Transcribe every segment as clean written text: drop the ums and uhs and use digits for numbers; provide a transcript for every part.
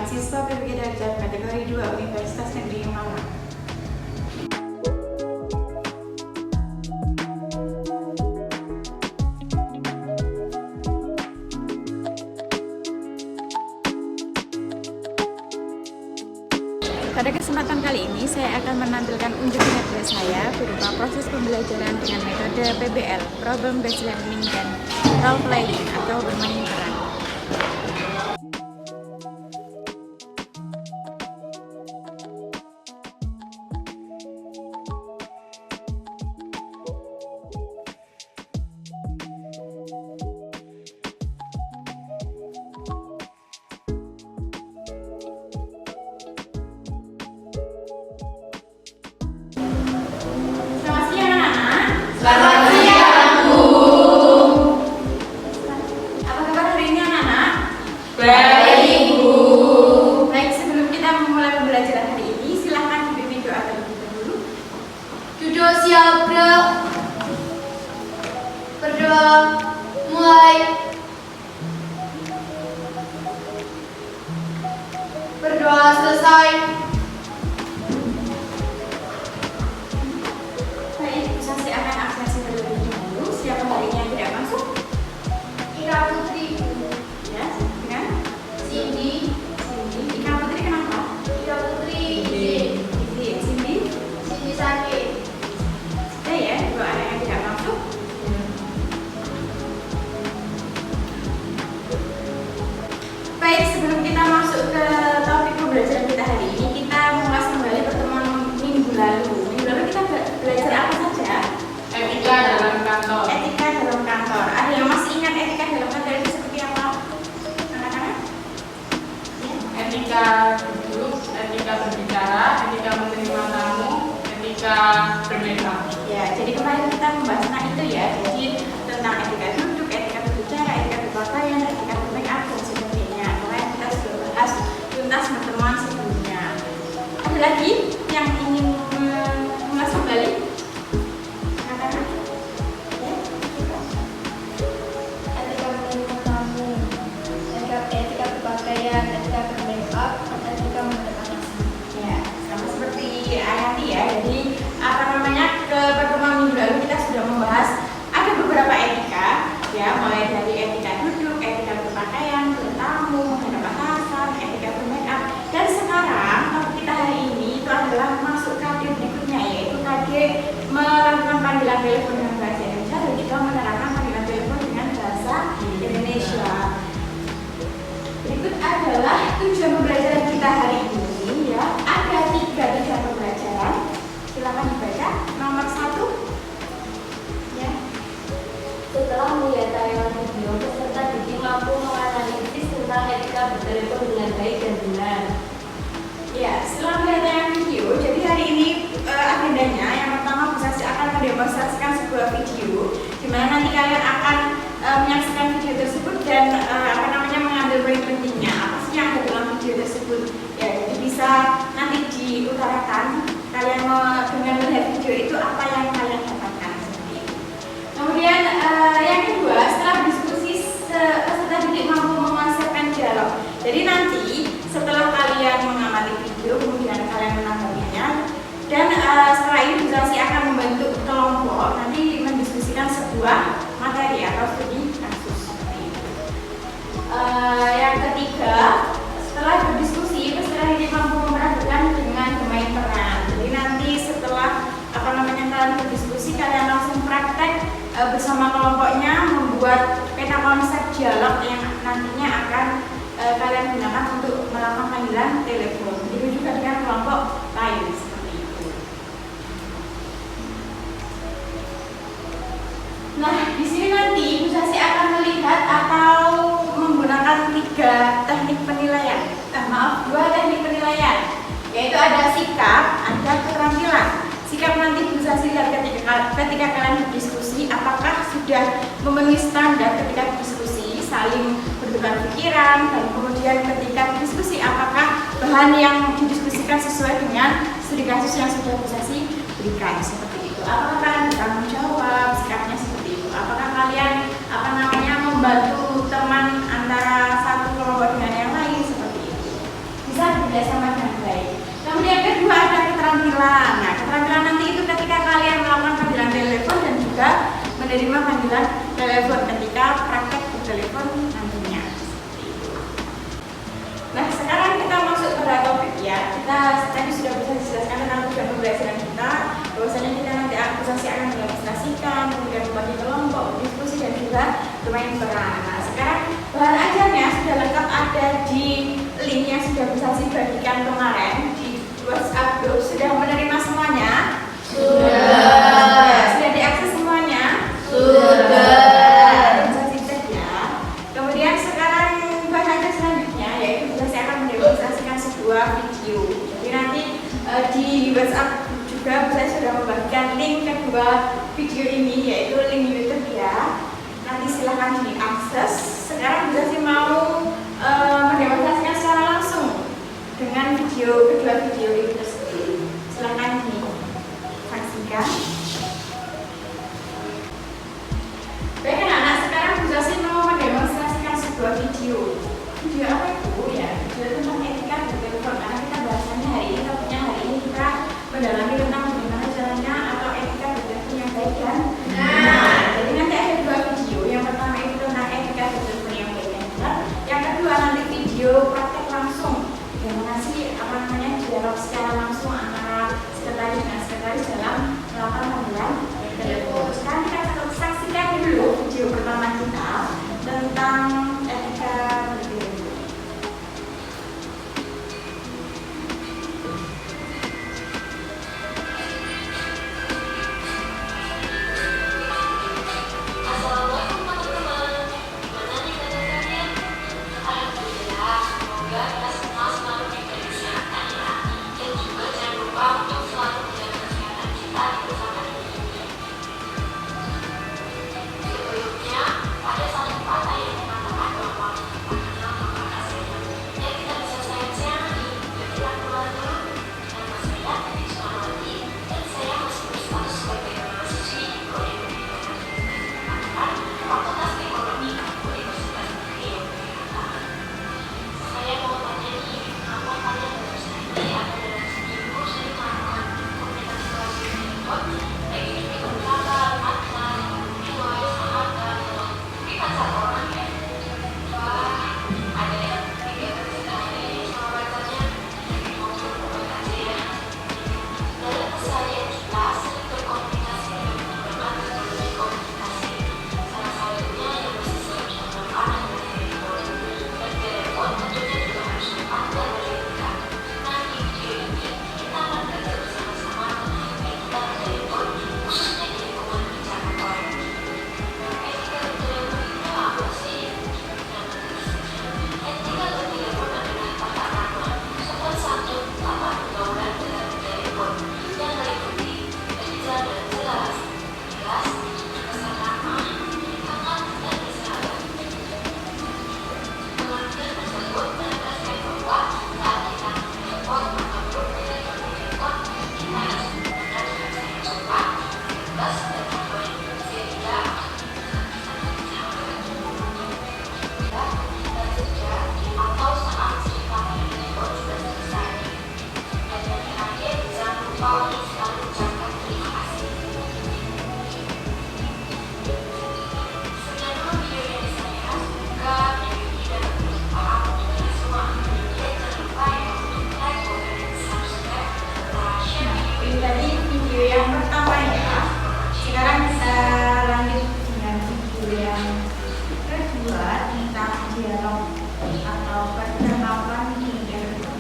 mahasiswa PPG Darjat kategori 2 Universitas Negeri Malang. Pada kesempatan kali ini saya akan menampilkan unjuk kinerja saya berupa proses pembelajaran dengan metode PBL, Problem Based Learning, dan Role Playing atau bermain peran. Selamat siang, Bu. Apa kabar hari ini, anak-anak? Baik, Bu. Baik, sebelum kita memulai pembelajaran hari ini, silakan dipimpin doa terlebih dahulu. Duduk siap, Bro. Berdoa. Mulai. Berdoa selesai. Saya akan absensi terlebih dahulu. Siapa hari ini yang tidak masuk? Ika Putri. Ya, dengan Cindy. Ika Putri kenapa? Ika Putri izin. Cindy sakit. sudah ya, dua anak yang tidak masuk. Baik, sebelum kita masuk ke topik pembelajaran kita hari ini, kita mengulas kembali pertemuan minggu lalu. Minggu lalu kita belajar apa saja? Etika dalam kantor. Etika dalam kantor. Ada yang masih ingat etika dalam kantor itu seperti apa? Anak-anak? Ya. Etika duduk, etika berbicara, etika menerima tamu, etika berbeda. Ya, jadi kemarin kita membahas tentang itu ya. Jadi tentang etika duduk, etika berbicara, etika berpakaian, etika bermake up dan sebagainya. Kemarin kita sudah bahas tuntas pertemuan sebelumnya. Ada lagi yang ingin mengulas kembali? Anak-anak? Ya. Etika menerima tamu, etika berpakaian, etika bermake up, etika menerima Ya, sama seperti Ayati ya. Jadi ke pertemuan minggu lalu kita sudah membahas ada beberapa etika ya, mulai dari etika duduk, etika berpakaian, bertamu, menghadap atasan, etika bermake up, dan sekarang topik kita hari ini itu adalah masuk KD berikutnya, yaitu KD melakukan panggilan telepon dengan bahasa Indonesia dan juga menerapkan panggilan telepon dengan bahasa Indonesia. Berikut adalah tujuan pembelajaran kita hari ini ya. Ada 3 tujuan pembelajaran. Silakan dibaca. Nomor 1 ya. Setelah melihat tayangan video, peserta didik mampu menganalisis tentang etika bertelepon dengan baik dan benar. Ya, setelah mendemonstrasikan sebuah video di mana nanti kalian akan menyaksikan video tersebut dan mengambil poin pentingnya apa sih yang ada dalam video tersebut ya. Jadi bisa nanti diutarakan kalian dengan melihat video itu apa yang kalian dapatkan seperti itu. Kemudian yang kedua, setelah diskusi peserta didik mampu menguasai dialog. Jadi nanti setelah kalian mengamati video, kemudian kalian menanggapinya, dan setelah ini Busasi akan membentuk kelompok nanti mendiskusikan sebuah materi atau studi kasus seperti itu. Yang ketiga, setelah berdiskusi peserta didik mampu memperhatikan dengan bermain peran. Jadi nanti setelah kalian berdiskusi, kalian langsung praktek bersama kelompoknya membuat peta konsep dialog yang nantinya akan kalian gunakan untuk melakukan panggilan telepon. Begitu juga dengan kelompok lain seperti itu. Nah, di sini nanti Busasi akan melihat atau menggunakan 3 teknik penilaian. Dua teknik penilaian, yaitu ada sikap, ada keterampilan. Sikap nanti Busasi lihat ketika kalian berdiskusi apakah sudah memenuhi standar ketika berdiskusi, saling bertukar pikiran, dan kemudian ketika berdiskusi apakah bahan yang didiskusikan sesuai dengan studi kasus yang sudah Busasi berikan seperti itu. Apakah kalian bertanggung jawab, sikapnya seperti itu. Apakah kalian membantu teman antara satu kelompok dengan yang lain seperti itu. Bisa bekerjasama dengan baik. Kemudian kedua ada keterampilan. Nah, keterampilan nanti itu ketika kalian melakukan panggilan telepon dan juga menerima panggilan telepon ketika praktek bertelepon nantinya. Nah, sekarang kita masuk pada topik ya. Kita tadi sudah bisa dijelaskan tentang tujuan pembelajaran kita, bahwasanya kita nanti Busasi akan mendemonstrasikan, kemudian membagi kelompok, diskusi dan juga bermain peran. Nah, sekarang bahan ajarnya sudah lengkap ada di link yang sudah Busasi bagikan kemarin di WhatsApp group. Sudah menerima semuanya? Sudah. Sudah diakses semuanya? Sudah. Busasi cek ya. Kemudian sekarang bahan ajar selanjutnya yaitu Busasi akan mendemonstrasikan sebuah video. Jadi nanti di WhatsApp juga Busasi sudah membagikan link kedua video ini yaitu link YouTube ya. Nanti silahkan diakses. Sekarang Busasi mau mendemonstrasikan secara langsung dengan kedua video itu tersebut. Silahkan disaksikan. Baik anak-anak, sekarang Busasi mau mendemonstrasikan sebuah video. Video apa itu? Ya, video tentang etika bertelepon. Karena kita bahasannya hari ini, topiknya hari ini kita mendalami tentang bagaimana caranya atau etika bertelepon yang baik dan benar. Jadi nanti ada 2 video. Yang pertama itu tentang etika bertelepon yang baik dan benar. Yang kedua nanti video praktek langsung. Bagaimana sih dialog secara langsung antara sekretaris dengan sekretaris dalam melakukan panggilan telepon. Sekarang kita saksikan dulu video pertama kita tentang etika bertelepon. Alhamdulillah, semoga kita semua selalu diberi kesehatan ya, dan juga jangan Mau sekali ucapkan terima kasih. Sebelum video ini saya buka dan maaf dari semua. Jangan lupa ya untuk like, comment, dan subscribe. Share Ini tadi video yang pertama ya. Sekarang kita lanjut dengan video yang kedua tentang dialog atau percakapan interview.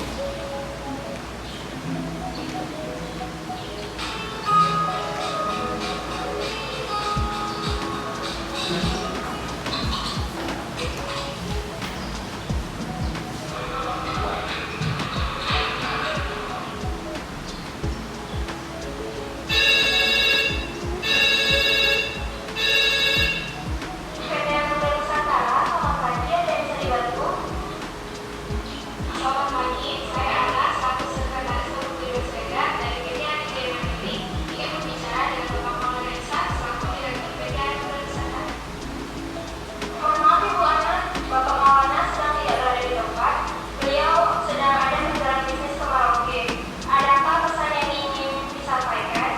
Selamat pagi, ada yang bisa dibantu? Selamat pagi, saya Ana, selaku sekretaris Kementerian Sosial dari PT Aditya Mandiri, ingin berbicara dengan Bapak Maulana Ihsan selaku Direktur PT Aditya Wisata. Mohon maaf Ibu Ana, Bapak Maulana sedang tidak berada di tempat. Beliau sedang ada perjalanan bisnis ke Merauke. Adakah pesan yang ingin disampaikan?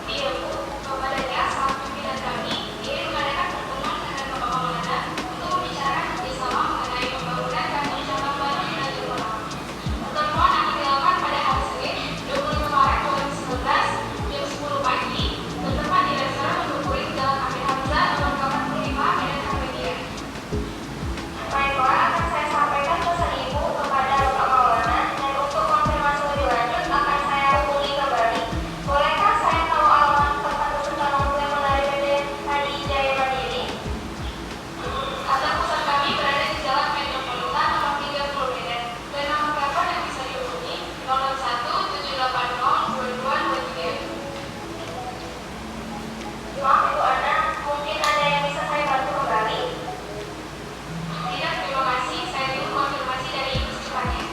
Iya Bu, kepadanya selaku pimpinan kami ingin mengadakan pertemuan dengan Bapak Maulana untuk membicarakan kerjasama mengenai pembangunan kantor cabang baru di Tanjung Pinang. Pertemuan akan dilakukan pada hari Senin 25 Maret 2019 jam 10 pagi bertempat di restoran Mendukuri Jalan Amir Hamzah nomor 85 Medan Kartini. Baiklah, akan saya sampaikan pesan Ibu kepada Bapak Maulana dan untuk konfirmasi lebih lanjut akan saya hubungi kembali. Bolehkah saya tahu alamat tempat peserta yang menarik PT Aditya Mandiri? Kantor pusat kami berada di Jalan Metropolitan nomor 30 Medan dan nomor telepon yang bisa dihubungi 01 780 2223. Maaf Ibu Ana, mungkin ada yang bisa saya bantu kembali? Tidak, terima kasih. Saya tunggu konfirmasi dari Ibu secepatnya.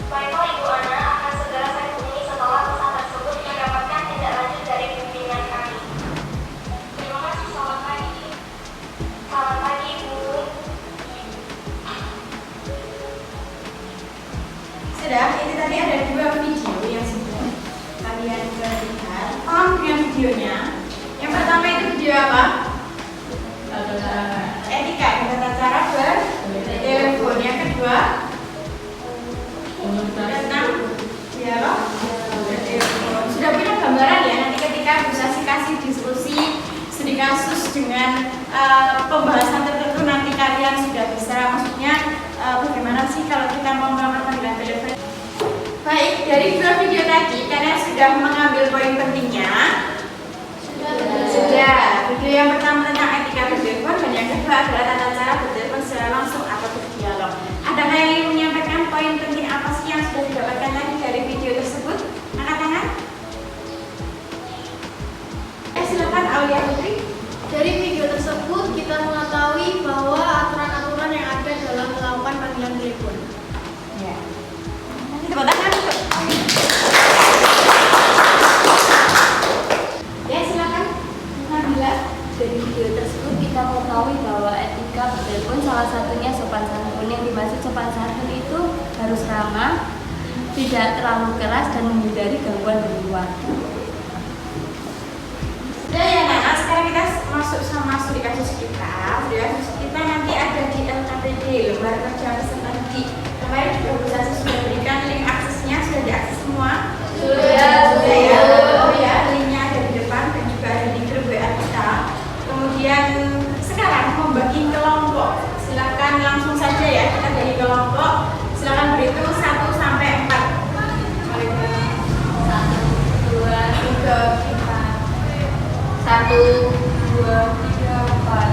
Baiklah Ibu Ana, akan segera saya hubungi setelah pesan tersebut mendapatkan tindak lanjut dari pimpinan kami. Terima kasih, selamat pagi. Selamat pagi Bu. Sudah, ini tadi ada dua video yang sudah kalian lihat. Tolong dengan videonya. Yang pertama itu video apa? Etika dan tata cara bertelepon. Yang kedua tentang dialog bertelepon. Sudah punya gambaran ya nanti ketika Bu Sasi kasih diskusi studi kasus dengan pembahasan tertentu nanti kalian sudah bisa maksudnya bagaimana sih kalau kita mau melakukan panggilan telepon. Baik, dari dua video tadi kalian sudah mengambil poin pentingnya. Sudah. Video yang pertama tentang etika bertelepon dan yang kedua adalah tata cara bertelepon secara langsung atau berdialog. Adakah yang ingin menyampaikan poin penting apa sih yang sudah didapatkan tadi dari video tersebut? Angkat tangan. Silakan Aulia Putri. Dari video tersebut kita mengetahui bahwa aturan-aturan yang ada dalam melakukan panggilan telepon. Ya. Nanti tepuk tangan. Ya silakan. Nabila. Dari video tersebut kita mengetahui bahwa etika bertelepon salah satunya sopan santun. Yang dimaksud sopan santun itu harus ramah, tidak terlalu keras dan menghindari gangguan dari luar. Sudah ya Nana, sekarang kita masuk di kasus kita. Di kasus kita nanti ada di LKPD, lembar kerja peserta didik. Kemarin juga Bu Sasi sudah berikan link aksesnya, sudah diakses semua? Sudah ya. Oh ya, linknya ada di depan dan juga ada di grup WA kita. Kemudian sekarang membagi kelompok. Silakan langsung saja ya, kita bagi kelompok. Silakan berhitung 1 sampai 4. 1, 2, 3, 4. 1, 2, 3, 4.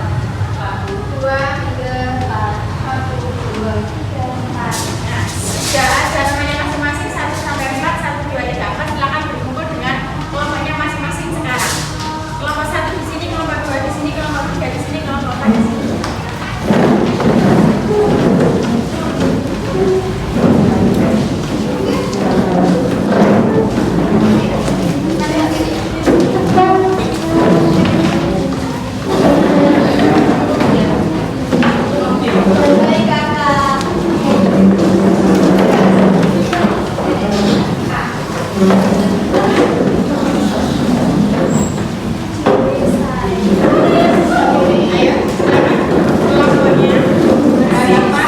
1, 2, 3, 4. 1, 2, 3, 4. Nah, sudah ada namanya masing-masing 1 sampai 4, 1, 2, 3, 4. Silakan berkumpul dengan kelompoknya masing-masing sekarang. Kelompok 1 di sini, kelompok 2 di sini, kelompok 3 di sini, kelompok 4 di sini. Ayo, kelompoknya dari apa?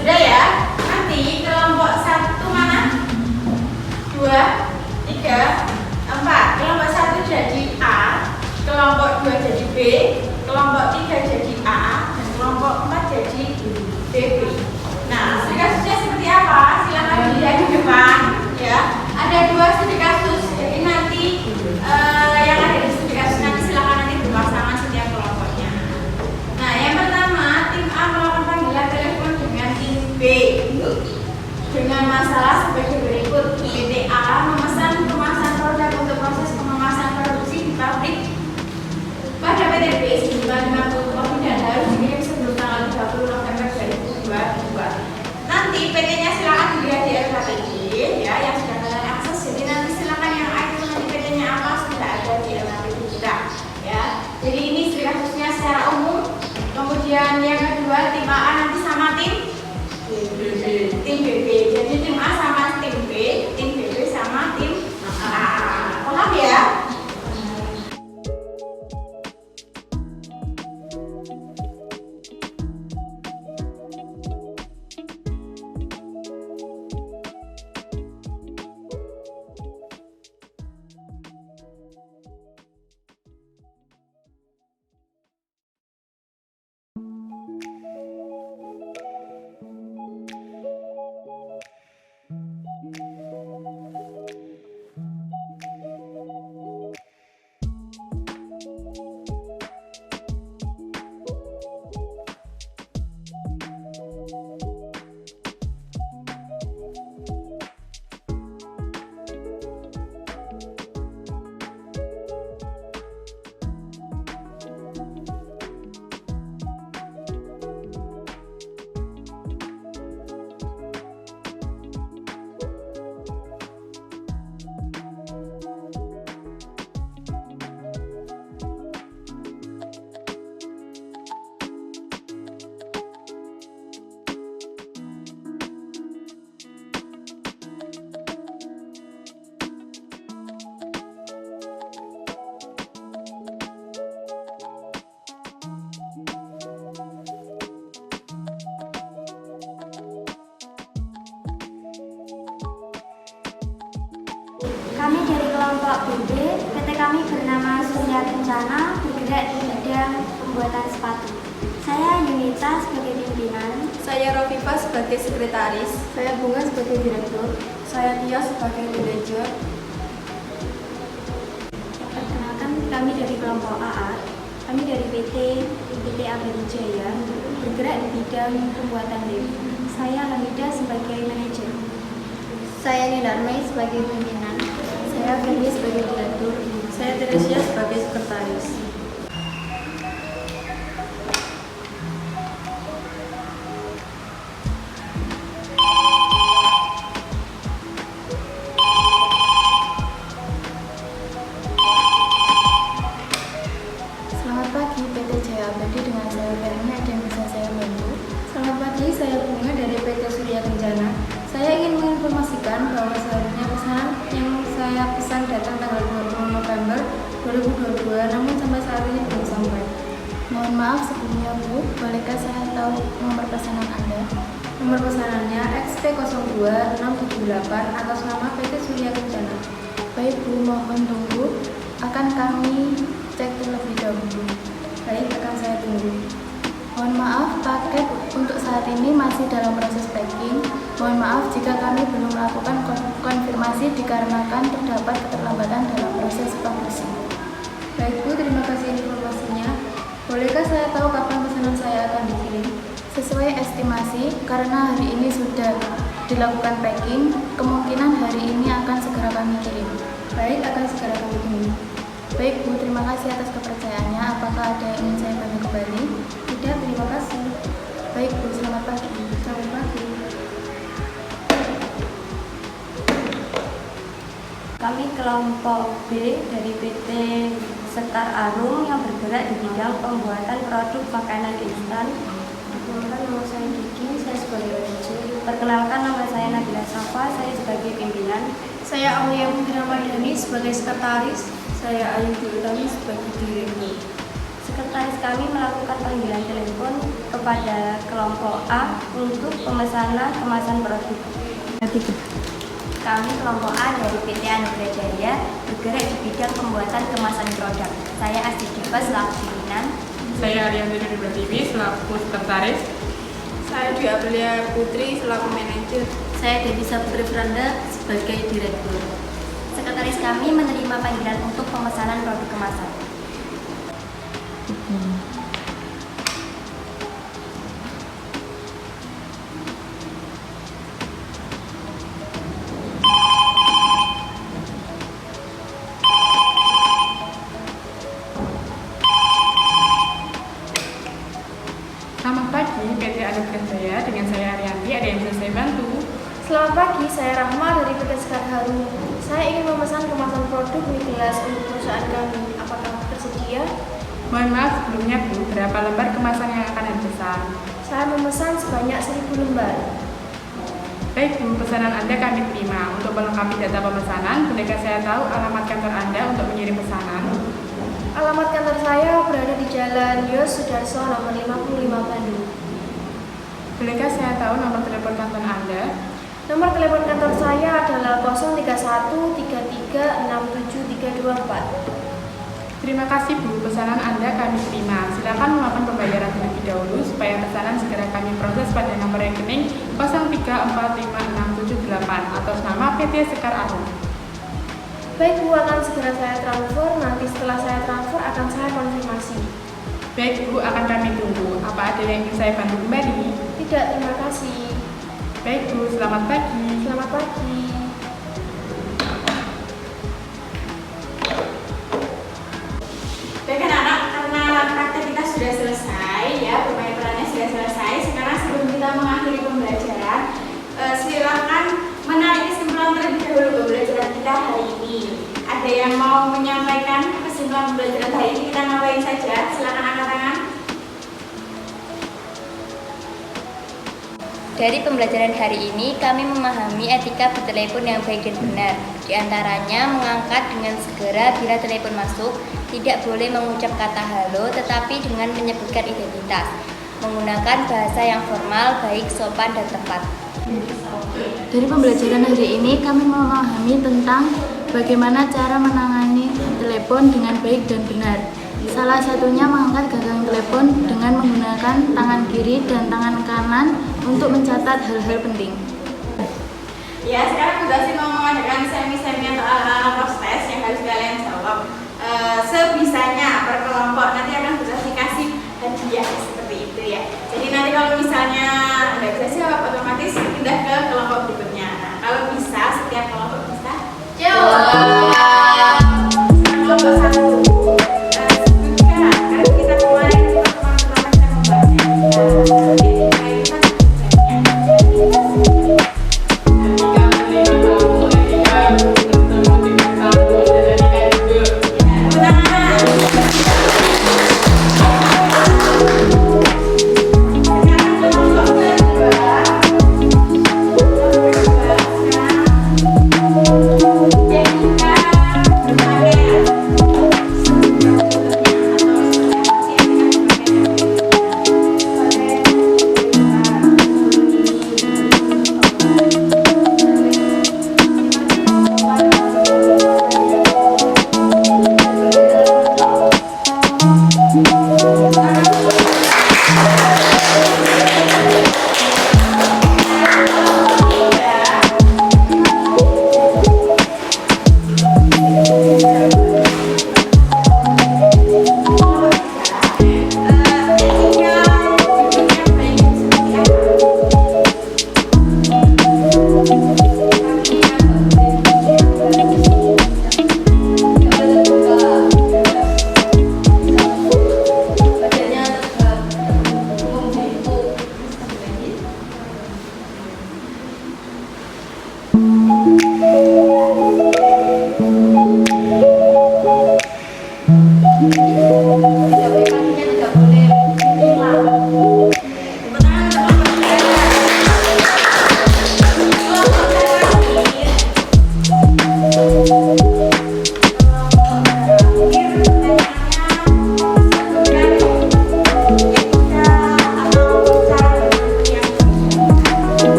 Sudah ya? Nanti kelompok 1 mana? 2, 3, 4. Kelompok 1 jadi A, kelompok 2 jadi B, kelompok 3 jadi A, dan kelompok 4 jadi BB. Nah, studi kasusnya seperti apa? Silakan dilihat di depan ya. Ada 2 studi kasus. Jadi nanti yang ada di studi kasus nanti silakan nanti berpasangan setiap kelompoknya. Nah, yang pertama tim A melakukan panggilan telepon dengan tim B dengan masalah sebagai berikut. PT A memesan kemasan produk untuk proses pengemasan produksi di pabrik pada PT B sejumlah 50 kopi dan harus dikirim sebelum tanggal 30 November 2022. Nanti PT-nya silakan dilihat di RKTG ya yang sudah kalian akses. Jadi nanti silakan yang itu nanti PT-nya apa sudah ada di RKTG kita ya. Jadi ini studi kasusnya secara umum. Kemudian yang kedua tim A nanti sama tim BB. Jadi tim A sama tim B, tim BB sama tim A. Paham ya? Kami dari kelompok BB, PT kami bernama Surya Kencana, bergerak di bidang pembuatan sepatu. Saya Yunita sebagai pimpinan, Saya Rofifa sebagai sekretaris. saya Bunga sebagai direktur, Saya Tia sebagai manajer. perkenalkan kami dari kelompok AA, kami dari PT Abadi Jaya, bergerak di bidang pembuatan lem. Saya Hamida sebagai manajer. Saya Nidarmai sebagai pimpinan. Saya Feni sebagai direktur. Saya Teresia sebagai sekretaris. Selamat pagi PT Jaya Abadi, dengan saya Feni, ada yang bisa saya bantu? Selamat pagi, saya Bunga dari PT Surya Kencana. Saya ingin menginformasikan bahwa seharusnya pesanan yang saya pesan datang tanggal 20 November 2022, namun sampai saat ini belum sampai. Mohon maaf sebelumnya Bu, bolehkah saya tahu nomor pesanan Anda? Nomor pesanannya XP02-678 atas nama PT Surya Kencana. Baik Bu, mohon tunggu. Akan kami cek terlebih dahulu. Baik, akan saya tunggu. Mohon maaf, paket untuk saat ini masih dalam proses packing. Mohon maaf jika kami belum melakukan konfirmasi dikarenakan terdapat keterlambatan dalam proses produksi. Baik Bu, terima kasih informasinya. Bolehkah saya tahu kapan pesanan saya akan dikirim? Sesuai estimasi, karena hari ini sudah dilakukan packing, kemungkinan hari ini akan segera kami kirim. Baik, akan segera kami tunggu. Baik Bu, terima kasih atas kepercayaannya. Apakah ada yang ingin saya bantu kembali? Tidak, terima kasih. Baik Bu, selamat pagi. Selamat pagi. Kami kelompok B dari PT Sekar Arum yang bergerak di bidang pembuatan produk makanan instan. Perkenalkan, nama saya Kiki, saya sebagai manajer. Perkenalkan, nama saya Nabila Safa, saya sebagai pimpinan. Saya Aulia Putri Ramadhani sebagai sekretaris. Saya Ayu Utami sebagai direktur. Sekretaris kami melakukan panggilan telepon kepada kelompok A untuk pemesanan kemasan produk. Kami kelompok A dari PT Anugerah Jaya bergerak di bidang pembuatan kemasan produk. Saya Asti Diva selaku pimpinan. Saya Arianti Pratiwi selaku sekretaris. Saya Dwi Aprilia Putri selaku manajer. Saya Devisa Putri Franda sebagai direktur. Sekretaris kami menerima panggilan untuk pemesanan produk kemasan. Selamat pagi, PT Anugerah Jaya dengan saya Arianti. Ada yang bisa saya bantu? Selamat pagi, saya Rahma dari PT Sekar Harum. Saya ingin memesan kemasan produk mie gelas untuk perusahaan kami. Apakah tersedia? Mohon maaf sebelumnya Bu, berapa lembar kemasan yang akan Anda pesan? Saya memesan sebanyak 1000 lembar. Baik Bu, pesanan Anda kami terima. Untuk melengkapi data pemesanan, bolehkah saya tahu alamat kantor Anda untuk mengirim pesanan? Alamat kantor saya berada di Jalan Yos Sudarso nomor 55 Bandung. Bolehkah saya tahu nomor telepon kantor Anda? Nomor telepon kantor saya adalah 031336734. Terima kasih Bu, pesanan Anda kami terima. Silakan melakukan pembayaran terlebih dahulu supaya pesanan segera kami proses pada nomor rekening 03456778 atas nama PT Sekar Arum. Baik Bu, akan segera saya transfer. Nanti setelah saya transfer akan saya konfirmasi. Baik Bu, akan kami tunggu. Apa ada yang ingin saya bantu kembali? Tidak, terima kasih. Baik Bu, selamat pagi. Selamat pagi. Baik anak-anak, karena praktek kita sudah selesai ya, bermain perannya sudah selesai. Sekarang sebelum kita mengakhiri pembelajaran, silakan menarik kesimpulan terlebih dahulu pembelajaran kita hari ini. Ada yang mau menyampaikan kesimpulan pembelajaran hari ini, kita ngapain saja? Silakan angkat tangan. Dari pembelajaran hari ini, kami memahami etika bertelepon yang baik dan benar. Di antaranya, mengangkat dengan segera bila telepon masuk, tidak boleh mengucap kata halo, tetapi dengan menyebutkan identitas. Menggunakan bahasa yang formal, baik, sopan, dan tepat. Dari pembelajaran hari ini kami memahami tentang bagaimana cara menangani telepon dengan baik dan benar. Salah satunya mengangkat gagang telepon dengan menggunakan tangan kiri dan tangan kanan untuk mencatat hal-hal penting. Ya, sekarang Bu Gasi mau mengadakan semi-semi